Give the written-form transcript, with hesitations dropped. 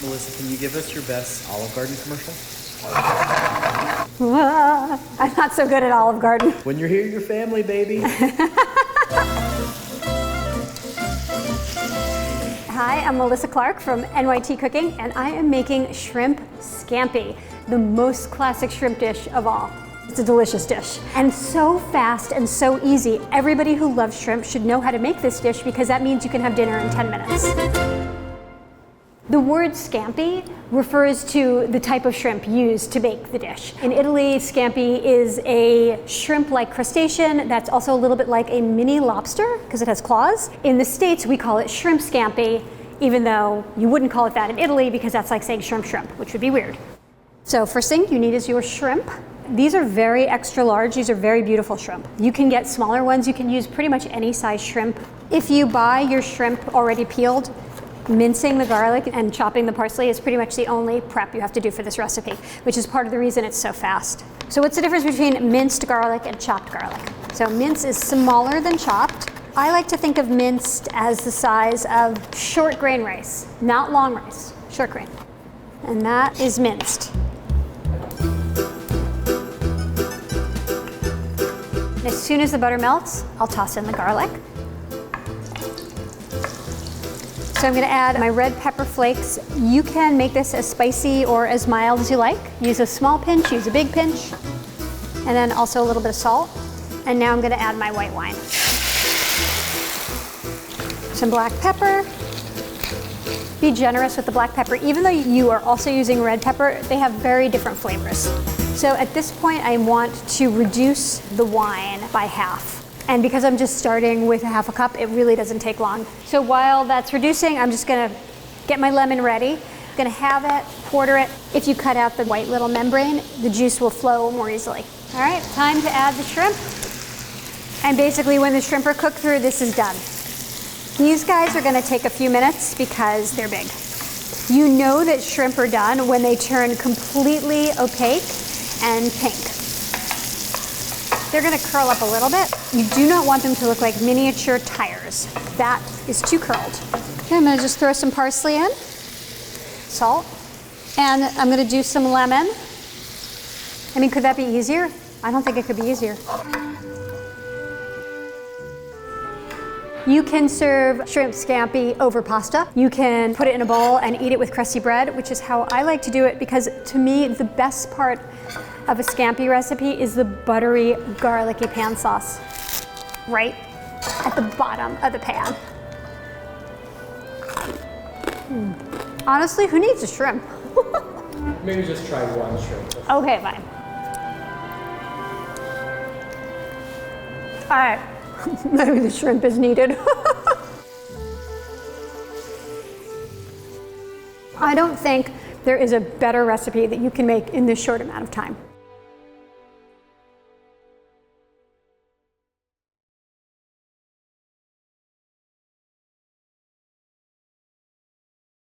Melissa, can you give us your best Olive Garden commercial? I'm not so good at Olive Garden. When you're here, your family, baby. Hi, I'm Melissa Clark from NYT Cooking, and I am making shrimp scampi, the most classic shrimp dish of all. It's a delicious dish, and so fast and so easy. Everybody who loves shrimp should know how to make this dish because that means you can have dinner in 10 minutes. The word scampi refers to the type of shrimp used to make the dish. In Italy, scampi is a shrimp-like crustacean that's also a little bit like a mini lobster because it has claws. In the States, we call it shrimp scampi, even though you wouldn't call it that in Italy because that's like saying shrimp, which would be weird. So first thing you need is your shrimp. These are very extra large. These are very beautiful shrimp. You can get smaller ones. You can use pretty much any size shrimp. If you buy your shrimp already peeled, mincing the garlic and chopping the parsley is pretty much the only prep you have to do for this recipe, which is part of the reason it's so fast. So what's the difference between minced garlic and chopped garlic? So mince is smaller than chopped. I like to think of minced as the size of short grain rice, not long rice, short grain. And that is minced. As soon as the butter melts, I'll toss in the garlic. So I'm gonna add my red pepper flakes. You can make this as spicy or as mild as you like. Use a small pinch, use a big pinch, and then also a little bit of salt. And now I'm gonna add my white wine. Some black pepper. Be generous with the black pepper. Even though you are also using red pepper, they have very different flavors. So at this point, I want to reduce the wine by half. And because I'm just starting with a half a cup, it really doesn't take long. So while that's reducing, I'm just gonna get my lemon ready. I'm gonna have it, quarter it. If you cut out the white little membrane, the juice will flow more easily. All right, time to add the shrimp. And basically when the shrimp are cooked through, this is done. These guys are gonna take a few minutes because they're big. You know that shrimp are done when they turn completely opaque and pink. They're gonna curl up a little bit. You do not want them to look like miniature tires. That is too curled. Okay, I'm gonna just throw some parsley in, salt, and I'm gonna do some lemon. I mean, could that be easier? I don't think it could be easier. You can serve shrimp scampi over pasta. You can put it in a bowl and eat it with crusty bread, which is how I like to do it because to me, the best part of a scampi recipe is the buttery, garlicky pan sauce right at the bottom of the pan. Honestly, who needs a shrimp? Maybe just try one shrimp. Okay, fine. All right, maybe the shrimp is needed. I don't think there is a better recipe that you can make in this short amount of time.